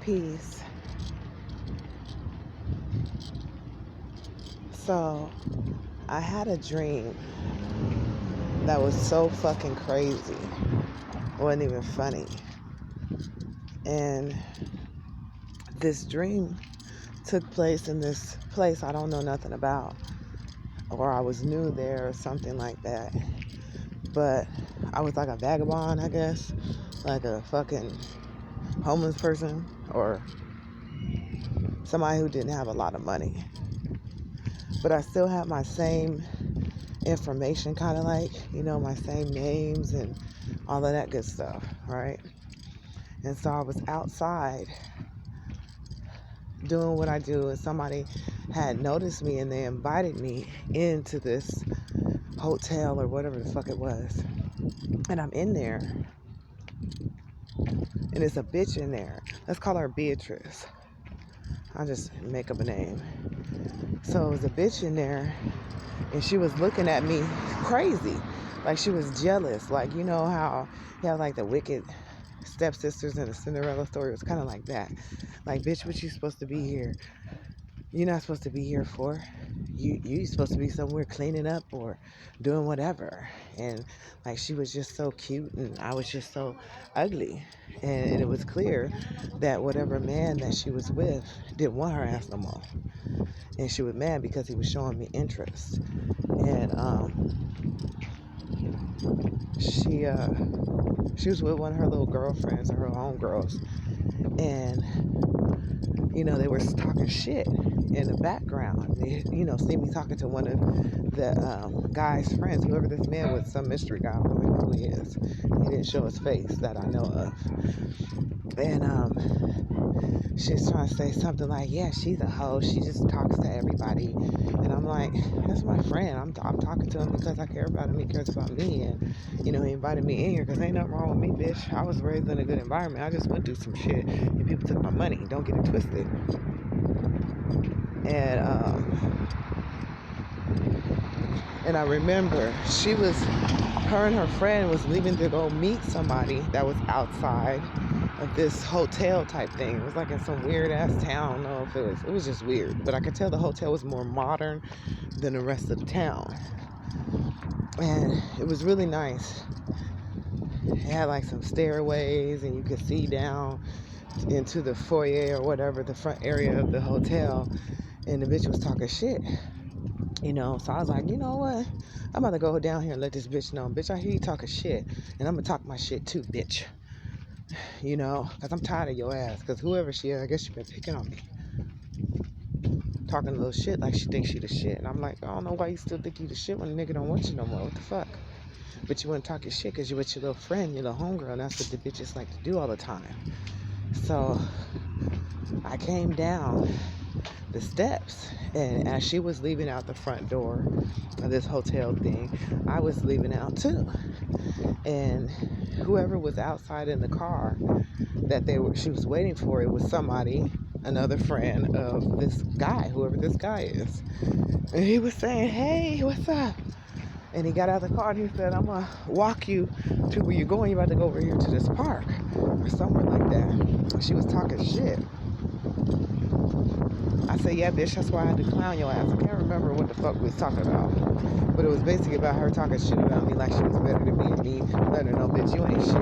Peace. So, I had a dream that was so fucking crazy. It wasn't even funny. And this dream took place in this place I don't know nothing about, or I was new there or something like that. But I was like a vagabond, I guess, like a fucking homeless person or somebody who didn't have a lot of money. But I still had my same information, kind of like, my same names and all of that good stuff, right? And so I was outside doing what I do, and somebody had noticed me and they invited me into this hotel or whatever the fuck it was. And I'm in there, and it's a bitch in there. Let's call her Beatrice. I'll just make up a name. So it was a bitch in there, and she was looking at me crazy. Like she was jealous. Like, you know how you have like the wicked stepsisters in a Cinderella story? It was kind of like that. Like, bitch, what you supposed to be here? You're not supposed to be here for. You supposed to be somewhere cleaning up or doing whatever. And like she was just so cute and I was just so ugly. And it was clear that whatever man that she was with didn't want her ass no more. And she was mad because he was showing me interest. And she was with one of her little girlfriends or her homegirls. And they were talking shit in the background. They, see me talking to one of the guy's friends, whoever this man was, some mystery guy. I don't really know who he is. He didn't show his face that I know of. And she's trying to say something like, yeah, she's a hoe. She just talks to everybody. And I'm like, that's my friend. I'm talking to him because I care about him. He cares about me. And, he invited me in here because ain't nothing wrong with me, bitch. I was raised in a good environment. I just went through some shit and people took my money. Don't get it twisted. And I remember her and her friend was leaving to go meet somebody that was outside of this hotel type thing. It was like in some weird ass town. I don't know if it was just weird, but I could tell the hotel was more modern than the rest of the town. And it was really nice. It had like some stairways and you could see down into the foyer or whatever, the front area of the hotel. And the bitch was talking shit. So I was like, you know what? I'm about to go down here and let this bitch know. Bitch, I hear you talking shit. And I'm going to talk my shit too, bitch. Because I'm tired of your ass. Because whoever she is, I guess she been picking on me. Talking a little shit like she thinks she the shit. And I'm like, I don't know why you still think you the shit when a nigga don't want you no more. What the fuck? But you want to talk your shit because you with your little friend, your little homegirl. And that's what the bitches like to do all the time. So I came down the steps, and as she was leaving out the front door of this hotel thing, I was leaving out too. And whoever was outside in the car that she was waiting for, it was somebody, another friend of this guy, whoever this guy is. And he was saying, hey, what's up? And he got out of the car and he said, I'm gonna walk you to where you're going. You're about to go over here to this park or somewhere like that. She was talking shit. I said, yeah, bitch, that's why I had to clown your ass. I can't remember what the fuck we was talking about. But it was basically about her talking shit about me like she was better than me and me letting her know, bitch, you ain't shit.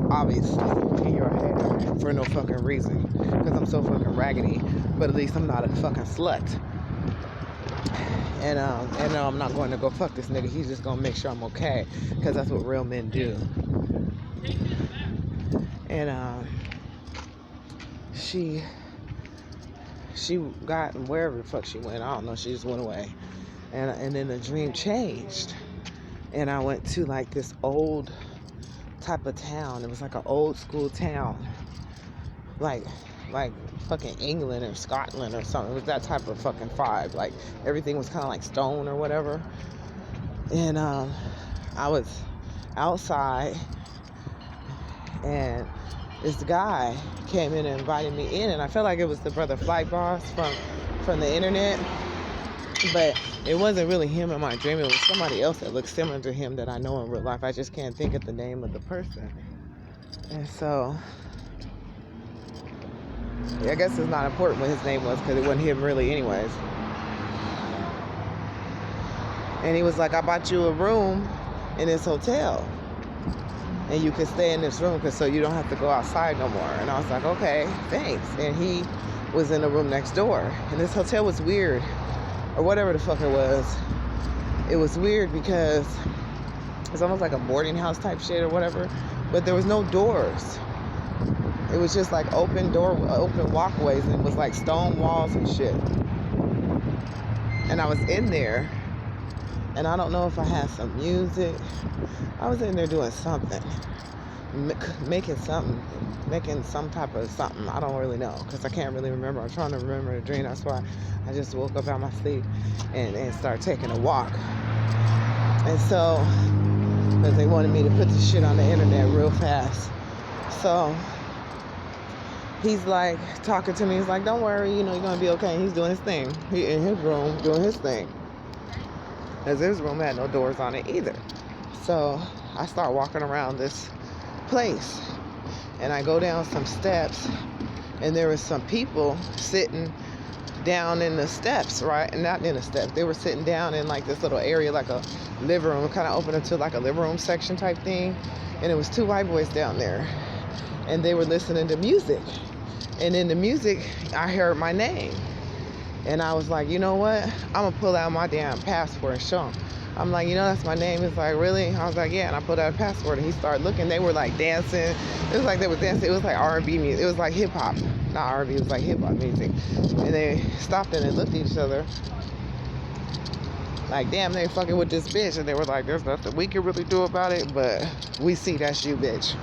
Obviously, in your head for no fucking reason. Because I'm so fucking raggedy. But at least I'm not a fucking slut. And no, I'm not going to go fuck this nigga. He's just going to make sure I'm okay. Because that's what real men do. And she got wherever the fuck she went. I don't know. She just went away. And then the dream changed. And I went to like this old type of town. It was like an old school town. Like fucking England or Scotland or something. It was that type of fucking vibe. Like everything was kind of like stone or whatever. And I was outside and this guy came in and invited me in, and I felt like it was the brother Flight Boss from the internet, but it wasn't really him in my dream. It was somebody else that looked similar to him that I know in real life. I just can't think of the name of the person. And so I guess it's not important what his name was because it wasn't him really anyways. And he was like, I bought you a room in this hotel. And you can stay in this room so you don't have to go outside no more. And I was like, okay, thanks. And he was in the room next door. And this hotel was weird. Or whatever the fuck it was. It was weird because it's almost like a boarding house type shit or whatever. But there was no doors. It was just like open walkways, and it was like stone walls and shit. And I was in there, and I don't know if I had some music. I was in there doing something, making some type of something. I don't really know, because I can't really remember. I'm trying to remember the dream. That's why I just woke up out of my sleep and started taking a walk. And so, because they wanted me to put this shit on the internet real fast. So he's like talking to me. He's like, don't worry, you're gonna be okay. And he's doing his thing. He in his room doing his thing. Because his room had no doors on it either. So I start walking around this place, and I go down some steps, and there was some people sitting down in the steps, right? And not in the steps. They were sitting down in like this little area, like a living room, kind of open into like a living room section type thing. And it was two white boys down there, and they were listening to music. And in the music, I heard my name. And I was like, you know what? I'm going to pull out my damn passport and show him. I'm like, that's my name. He's like, really? I was like, yeah. And I pulled out a passport, and he started looking. They were like dancing. It was like they were dancing. It was like R&B music. It was like hip hop. Not R&B. It was like hip hop music. And they stopped and they looked at each other. Like, damn, they fucking with this bitch. And they were like, there's nothing we can really do about it, but we see that's you, bitch.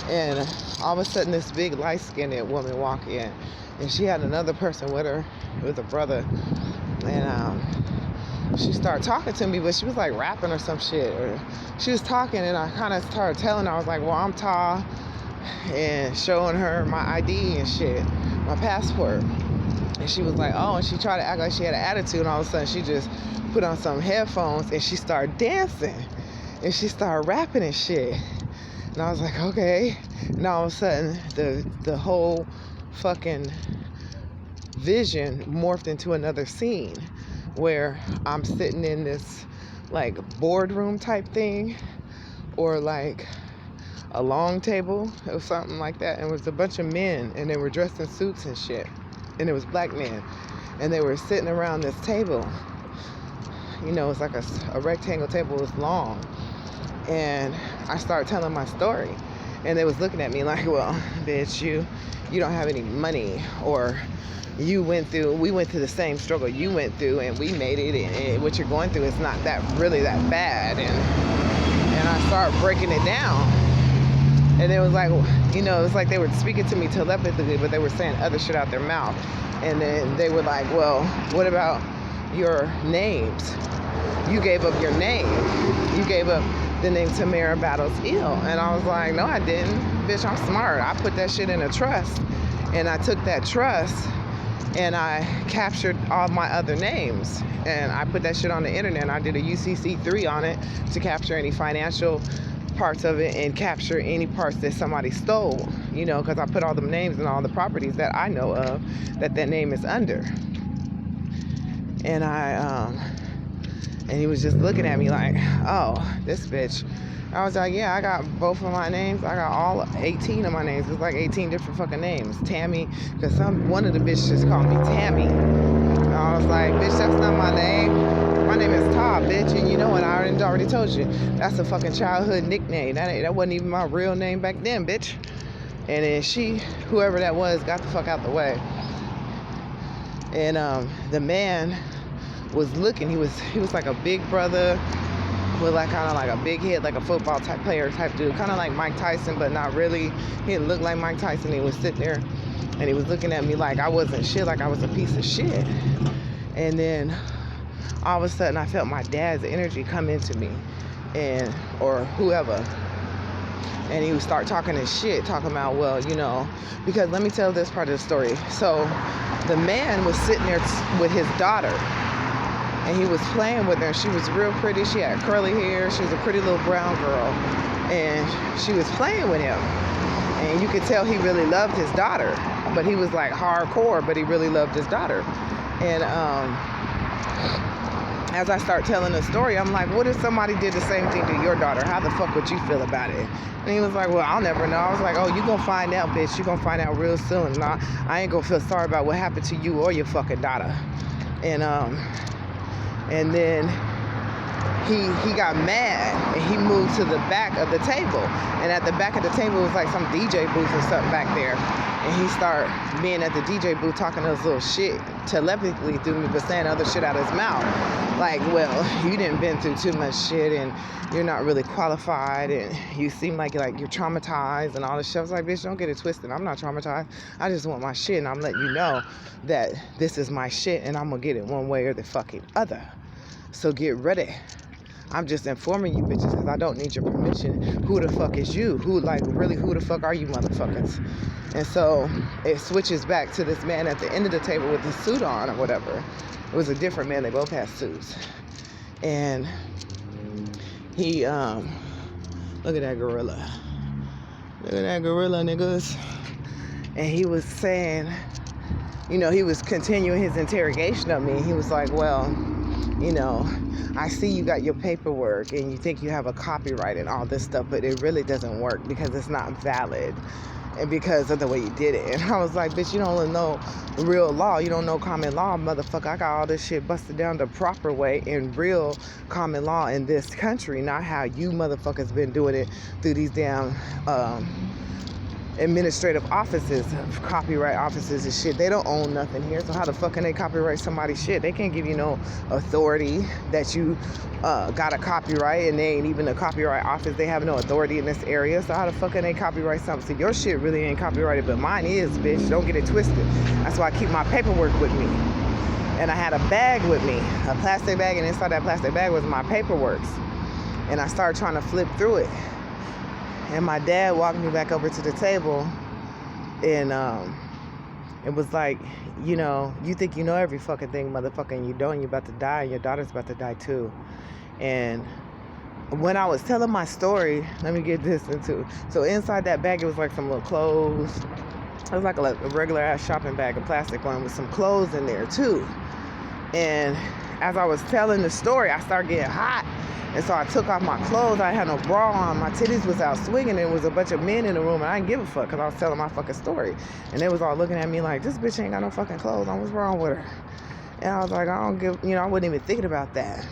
And all of a sudden, this big light-skinned woman walked in, and she had another person with her. It was a brother. And she started talking to me, but she was like rapping or some shit. Or she was talking, and I kind of started telling her. I was like, well, I'm tall, and showing her my ID and shit, my passport. And she was like, oh, and she tried to act like she had an attitude, and all of a sudden she just put on some headphones, and she started dancing, and she started rapping and shit. And I was like, okay. And all of a sudden, the whole fucking vision morphed into another scene where I'm sitting in this like boardroom type thing, or like a long table or something like that. And it was a bunch of men, and they were dressed in suits and shit. And it was black men. And they were sitting around this table. It's like a rectangle table. It was long. And I started telling my story, and they was looking at me like, well, bitch, you don't have any money, or we went through the same struggle you went through, and we made it, and what you're going through is not really that bad. And I started breaking it down, and it was like, it was like they were speaking to me telepathically, but they were saying other shit out their mouth. And then they were like, well, what about your names? You gave up your name. You gave up the name Tamara Battles Ill. And I was like, no, I didn't. Bitch, I'm smart. I put that shit in a trust. And I took that trust and I captured all my other names. And I put that shit on the internet, and I did a UCC3 on it to capture any financial parts of it and capture any parts that somebody stole, because I put all the names and all the properties that I know of that name is under. And and he was just looking at me like, oh, this bitch. I was like, yeah, I got both of my names. I got all 18 of my names. It's like 18 different fucking names. Tammy, because one of the bitches just called me Tammy. And I was like, bitch, that's not my name. My name is Todd, bitch. And you know what? I already told you. That's a fucking childhood nickname. That wasn't even my real name back then, bitch. And then whoever that was, got the fuck out the way. And the man was looking. He was like a big brother with like kind of like a big head, like a football type player type dude, kind of like Mike Tyson, but not really. He didn't look like Mike Tyson. He was sitting there, and he was looking at me like I wasn't shit, like I was a piece of shit. And then all of a sudden, I felt my dad's energy come into me, or whoever. And he would start talking his shit, talking about, well, because let me tell this part of the story. So the man was sitting there with his daughter, and he was playing with her, and she was real pretty. She had curly hair. She was a pretty little brown girl, and she was playing with him. And you could tell he really loved his daughter, but he was like hardcore, but he really loved his daughter. And as I start telling the story, I'm like, what if somebody did the same thing to your daughter? How the fuck would you feel about it? And he was like, well, I'll never know. I was like, oh, you gonna find out, bitch. You gonna find out real soon. And I ain't gonna feel sorry about what happened to you or your fucking daughter. And then he got mad and he moved to the back of the table. And at the back of the table was like some DJ booth or something back there. And he started being at the DJ booth talking this little shit telepathically through me, but saying other shit out of his mouth. Like, well, you didn't been through too much shit and you're not really qualified and you seem like you're traumatized and all this shit. I was like, bitch, don't get it twisted. I'm not traumatized. I just want my shit, and I'm letting you know that this is my shit and I'm gonna get it one way or the fucking other. So get ready. I'm just informing you bitches because I don't need your permission. Who the fuck is you? Who the fuck are you motherfuckers? And so it switches back to this man at the end of the table with his suit on or whatever. It was a different man. They both had suits. And he, look at that gorilla. Look at that gorilla, niggas. And he was saying, he was continuing his interrogation of me. He was like, well, I see you got your paperwork and you think you have a copyright and all this stuff, but it really doesn't work because it's not valid and because of the way you did it. And I was like, bitch, you don't know real law. You don't know common law, motherfucker. I got all this shit busted down the proper way in real common law in this country, not how you motherfuckers been doing it through these damn administrative offices, copyright offices and shit. They don't own nothing here, so how the fuck can they copyright somebody's shit? They can't give you no authority that you got a copyright, and they ain't even a copyright office. They have no authority in this area, so how the fuck can they copyright something? So your shit really ain't copyrighted, but mine is, bitch. Don't get it twisted. That's why I keep my paperwork with me. And I had a bag with me, a plastic bag, and inside that plastic bag was my paperwork. And I started trying to flip through it. And my dad walked me back over to the table, and it was like, you think you know every fucking thing, motherfucker, and you don't. You're about to die, and your daughter's about to die too. And when I was telling my story, let me get this into. So inside that bag, it was like some little clothes. It was like a regular ass shopping bag, a plastic one, with some clothes in there too. And as I was telling the story, I started getting hot. And so I took off my clothes. I had no bra on. My titties was out swinging. There was a bunch of men in the room, and I didn't give a fuck because I was telling my fucking story. And they was all looking at me like, this bitch ain't got no fucking clothes on. What's wrong with her? And I was like, I don't give, I wasn't even thinking about that.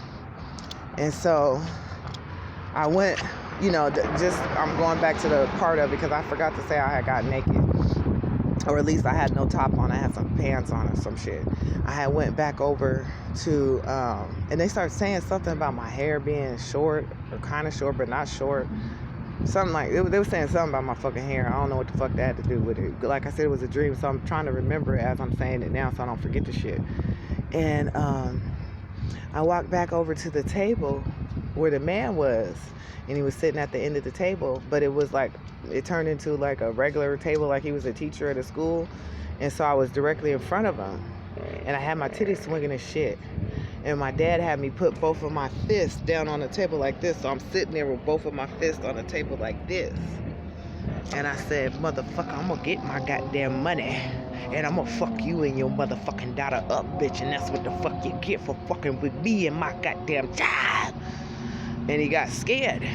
And so I went, I'm going back to the part of it because I forgot to say I had got naked. Or at least I had no top on. I had some pants on or some shit. I had went back over to, and they started saying something about my hair being short, or kind of short, but not short. Something like, they were saying something about my fucking hair. I don't know what the fuck that had to do with it. Like I said, it was a dream, so I'm trying to remember it as I'm saying it now so I don't forget the shit. And I walked back over to the table where the man was, and he was sitting at the end of the table, but it was like, it turned into like a regular table, like he was a teacher at a school. And so I was directly in front of him, and I had my titties swinging and shit. And my dad had me put both of my fists down on the table like this, so I'm sitting there with both of my fists on the table like this. And I said, motherfucker, I'm gonna get my goddamn money, and I'm gonna fuck you and your motherfucking daughter up, bitch, and that's what the fuck you get for fucking with me and my goddamn job. And he got scared,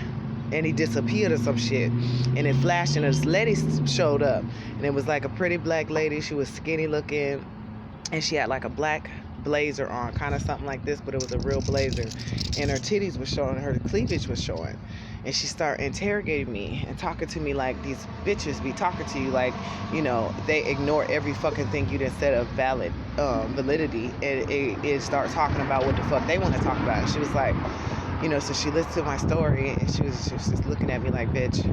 and he disappeared or some shit. And it flashed, and this lady showed up, and it was like a pretty black lady. She was skinny looking, and she had like a black blazer on, kind of something like this, but it was a real blazer. And her titties was showing, her cleavage was showing. And she started interrogating me and talking to me like these bitches be talking to you, like, they ignore every fucking thing you done said of validity, and it starts talking about what the fuck they want to talk about. And she was like, so she listened to my story, and she was just looking at me like, bitch.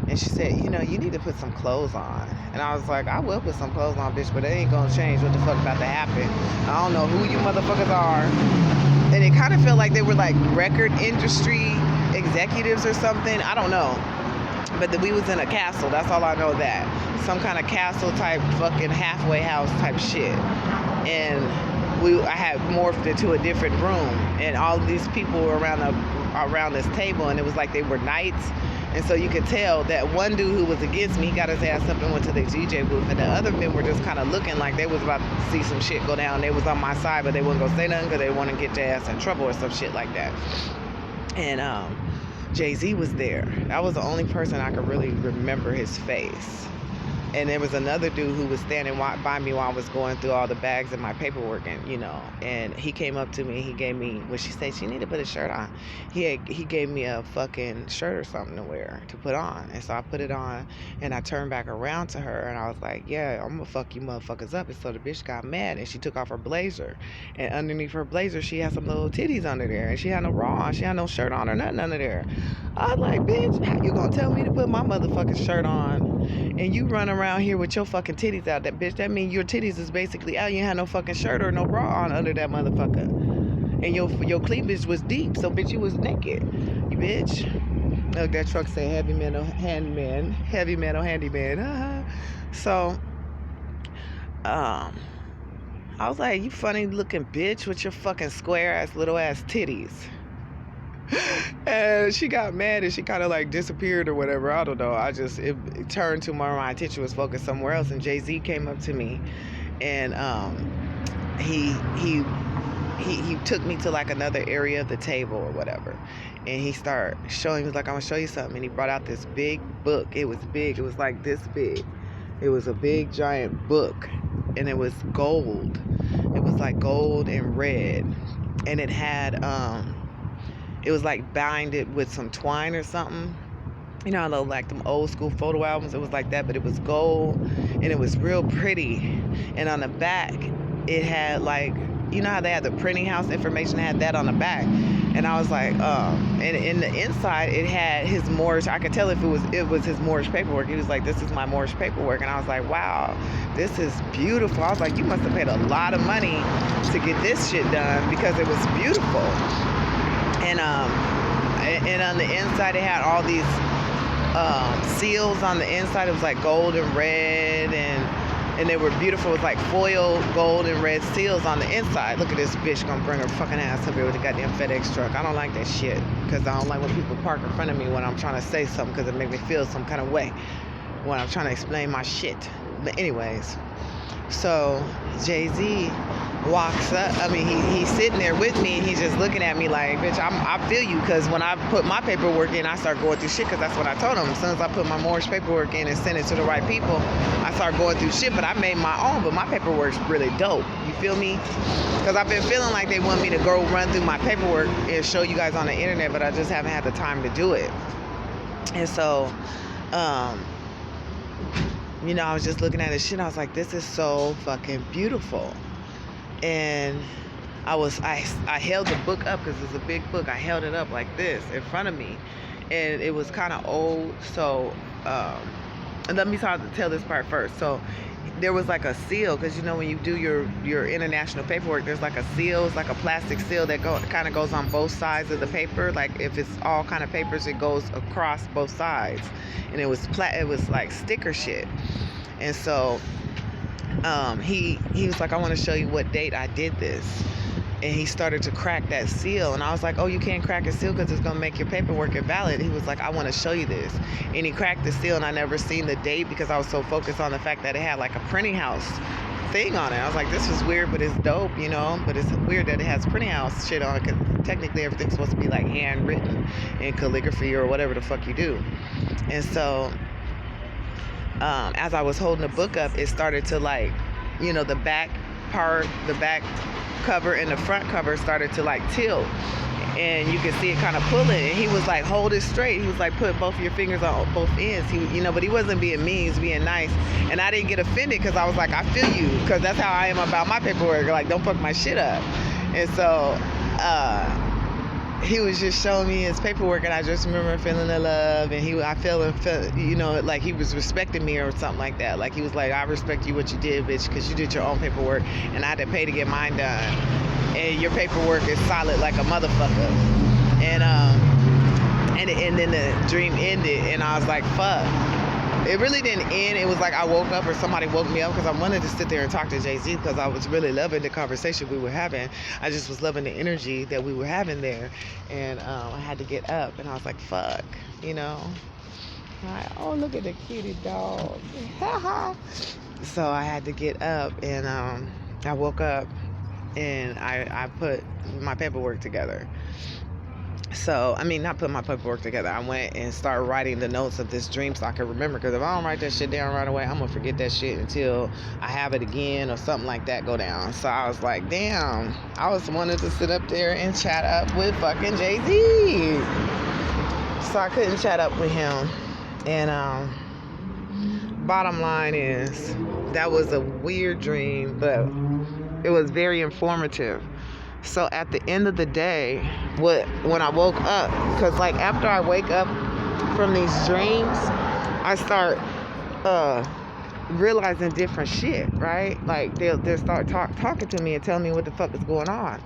And she said, you need to put some clothes on. And I was like, I will put some clothes on, bitch, but it ain't gonna change what the fuck about to happen. I don't know who you motherfuckers are. And it kind of felt like they were like record industry executives or something. I don't know. But we was in a castle. That's all I know that. Some kind of castle type fucking halfway house type shit. And I had morphed into a different room, and all these people were around this table, and it was like they were knights, And so you could tell that one dude who was against me, he got his ass up and went to the DJ booth, and the other men were just kind of looking like they was about to see some shit go down. They was on my side, but they wouldn't go say nothing because they want to get their ass in trouble or some shit like that. And Jay-Z was there. That was the only person I could really remember his face. And there was another dude who was standing by me while I was going through all the bags and my paperwork, and and he came up to me. He gave me, when she said she needed to put a shirt on, he gave me a fucking shirt or something to wear, to put on. And so I put it on, and I turned back around to her, and I was like, yeah, I'm gonna fuck you motherfuckers up. And so the bitch got mad, and she took off her blazer, and underneath her blazer she had some little titties under there, and she had no bra on, she had no shirt on or nothing under there. I was like, bitch, how you gonna tell me to put my motherfucking shirt on, and you run around here with your fucking titties out? That bitch, that means your titties is basically out. You ain't had no fucking shirt or no bra on under that motherfucker, and your cleavage was deep, so bitch, you was naked, you bitch. Look, that truck say heavy metal handyman, heavy metal handyman. So I was like, you funny looking bitch with your fucking square ass little ass titties. And she got mad and she kind of like disappeared or whatever. I don't know. It turned to my attention was focused somewhere else. And Jay-Z came up to me, and he took me to like another area of the table or whatever. And he started showing, he was like, I'm gonna show you something. And he brought out this big book. It was big. It was like this big. It was a big giant book, and it was gold. It was like gold and red, and it had it was like binded with some twine or something. You know, like them old school photo albums, it was like that, but it was gold, and it was real pretty. And on the back, it had like, you know how they had the printing house information, it had that on the back. And I was like, and in the inside, it had his mortgage. I could tell if it was his mortgage paperwork. He was like, this is my mortgage paperwork. And I was like, wow, this is beautiful. I was like, you must have paid a lot of money to get this shit done, because it was beautiful. And on the inside, it had all these seals on the inside. It was like gold and red, and they were beautiful. It was like foil gold and red seals on the inside. Look at this bitch gonna bring her fucking ass up here with a goddamn FedEx truck. I don't like that shit, because I don't like when people park in front of me when I'm trying to say something, because it makes me feel some kind of way when I'm trying to explain my shit. But anyways, so Jay-Z walks up. I mean, he's sitting there with me, and he's just looking at me like, bitch, I feel you, because when I put my paperwork in, I start going through shit, because that's what I told him. As soon as I put my mortgage paperwork in and send it to the right people, I start going through shit. But I made my own, but my paperwork's really dope. You feel me? Because I've been feeling like they want me to go run through my paperwork and show you guys on the internet, but I just haven't had the time to do it. And so, you know, I was just looking at this shit. I was like, this is so fucking beautiful. And I held the book up, because it's a big book. I held it up like this in front of me, and it was kind of old. So, and let me tell this part first. So, there was like a seal, because you know when you do your international paperwork, there's like a seal. It's like a plastic seal that kind of goes on both sides of the paper. Like if it's all kind of papers, it goes across both sides. And it was like sticker shit. And so he was like, I want to show you what date I did this. And he started to crack that seal, and I was like, oh, you can't crack a seal because it's gonna make your paperwork invalid. He was like, I want to show you this. And he cracked the seal, and I never seen the date, because I was so focused on the fact that it had like a printing house thing on it. I was like, this is weird, but it's dope, you know. But it's weird that it has printing house shit on it, because technically everything's supposed to be like handwritten in calligraphy or whatever the fuck you do. And so as I was holding the book up, it started to, like, you know, the back cover and the front cover started to like tilt, and you could see it kind of pulling. And he was like, hold it straight. He was like, put both of your fingers on both ends. He, you know, but he wasn't being mean, he was being nice. And I didn't get offended, because I was like, I feel you, because that's how I am about my paperwork. Like, don't fuck my shit up. And so he was just showing me his paperwork, and I just remember feeling the love, and I felt, you know, like he was respecting me or something like that. Like he was like, I respect you, what you did, bitch, because you did your own paperwork, and I had to pay to get mine done, and your paperwork is solid like a motherfucker. And then the dream ended, and I was like, fuck. It really didn't end. It was like I woke up, or somebody woke me up, because I wanted to sit there and talk to Jay-Z, because I was really loving the conversation we were having. I just was loving the energy that we were having there. And I had to get up, and I was like, fuck, you know. Oh, look at the kitty dog. So I had to get up, and I woke up, and I put my paperwork together. So, I mean, not put my paperwork together. I went and started writing the notes of this dream so I could remember. Because if I don't write that shit down right away, I'm going to forget that shit until I have it again or something like that go down. So I was like, damn, I was wanted to sit up there and chat up with fucking Jay-Z. So I couldn't chat up with him. And bottom line is, that was a weird dream, but it was very informative. So at the end of the day, when I woke up, because like after I wake up from these dreams, I start realizing different shit, right? Like they'll start talking to me and telling me what the fuck is going on.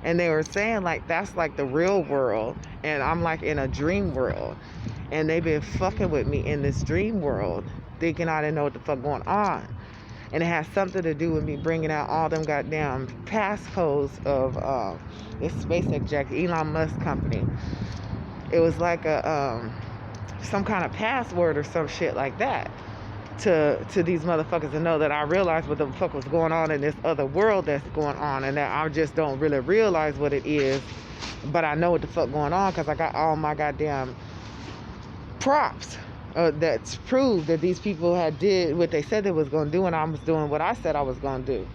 And they were saying like that's like the real world, and I'm like in a dream world. And they've been fucking with me in this dream world, thinking I didn't know what the fuck going on. And it has something to do with me bringing out all them goddamn passcodes of this SpaceX jacket, Elon Musk company. It was like a some kind of password or some shit like that to these motherfuckers to know that I realized what the fuck was going on in this other world that's going on, and that I just don't really realize what it is, but I know what the fuck going on because I got all my goddamn props. That's proved that these people had did what they said they was going to do, and I was doing what I said I was going to do.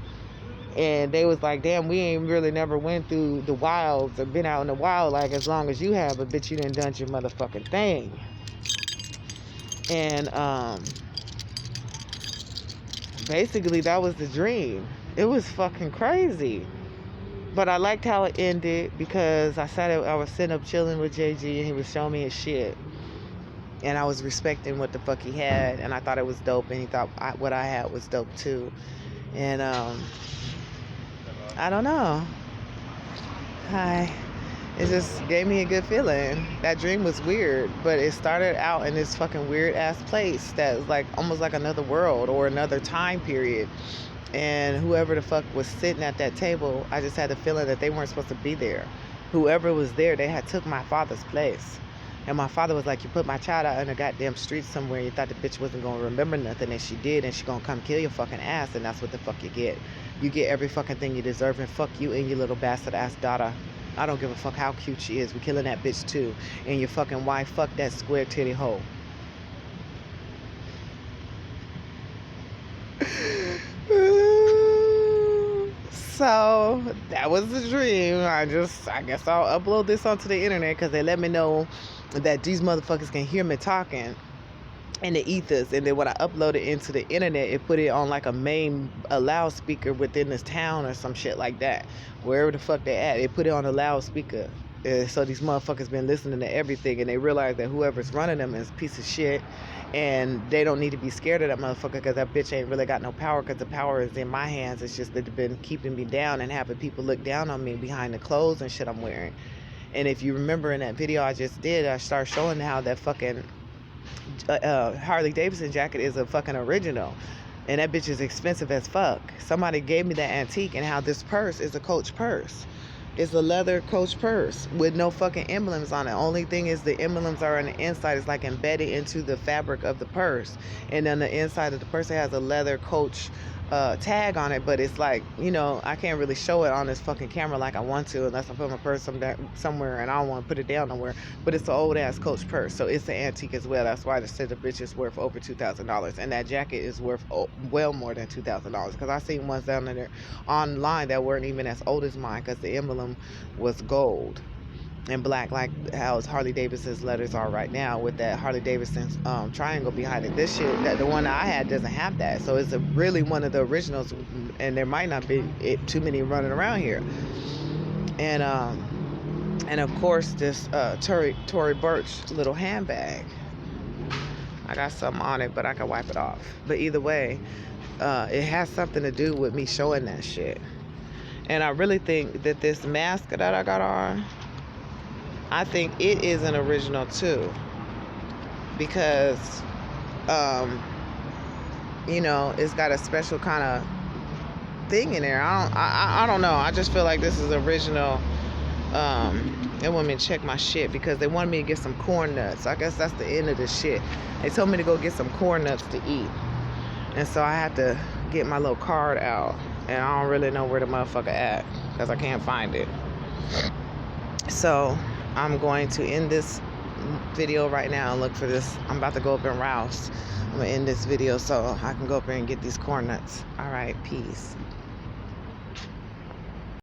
And they was like, damn, we ain't really never went through the wilds or been out in the wild like as long as you have, but bitch, you done done your motherfucking thing. And basically that was the dream. It was fucking crazy. But I liked how it ended because I was sitting up chilling with JG and he was showing me his shit. And I was respecting what the fuck he had, and I thought it was dope, and he thought what I had was dope too. And I don't know. It just gave me a good feeling. That dream was weird, but it started out in this fucking weird ass place that was like almost like another world or another time period. And whoever the fuck was sitting at that table, I just had the feeling that they weren't supposed to be there. Whoever was there, they had took my father's place. And my father was like, you put my child out in the goddamn street somewhere, you thought the bitch wasn't going to remember nothing, and she did, and she going to come kill your fucking ass, and that's what the fuck you get. You get every fucking thing you deserve, and fuck you and your little bastard ass daughter. I don't give a fuck how cute she is. We're killing that bitch too. And your fucking wife, fuck that square titty hoe. So that was the dream. I guess I'll upload this onto the internet because they let me know that these motherfuckers can hear me talking in the ethers. And then when I upload it into the internet, it put it on like a loudspeaker within this town or some shit like that. Wherever the fuck they at, they put it on a loudspeaker. So these motherfuckers been listening to everything, and they realize that whoever's running them is a piece of shit, and they don't need to be scared of that motherfucker because that bitch ain't really got no power, because the power is in my hands. It's just that they've been keeping me down and having people look down on me behind the clothes and shit I'm wearing. And if you remember in that video I just did, I started showing how that fucking Harley Davidson jacket is a fucking original, and that bitch is expensive as fuck. Somebody gave me that antique, and how this purse is a Coach purse. It's a leather Coach purse with no fucking emblems on it. Only thing is the emblems are on the inside. It's like embedded into the fabric of the purse. And on the inside of the purse, it has a leather Coach tag on it. But it's like, you know, I can't really show it on this fucking camera like I want to, unless I put my purse somewhere and I don't want to put it down nowhere. But it's an old ass Coach purse, so it's an antique as well. That's why they said the bitch is worth over $2,000, and that jacket is worth well more than $2,000. Because I seen ones down there online that weren't even as old as mine, because the emblem was gold and black, like how Harley Davidson's letters are right now, with that Harley Davidson triangle behind it. This shit, that the one that I had doesn't have that, so it's really one of the originals, and there might not be too many running around here. And of course this Tory Burch little handbag, I got something on it, but I can wipe it off. But either way, it has something to do with me showing that shit. And I really think that this mask that I got on, I think it is an original too, because you know, it's got a special kind of thing in there. I don't know. I just feel like this is original They want me to check my shit because they wanted me to get some corn nuts. I guess that's the end of the shit. They told me to go get some corn nuts to eat. And so I had to get my little card out. And I don't really know where the motherfucker at because I can't find it. So I'm going to end this video right now and look for this. I'm about to go up and Rouse. I'm going to end this video so I can go up there and get these corn nuts. All right, peace.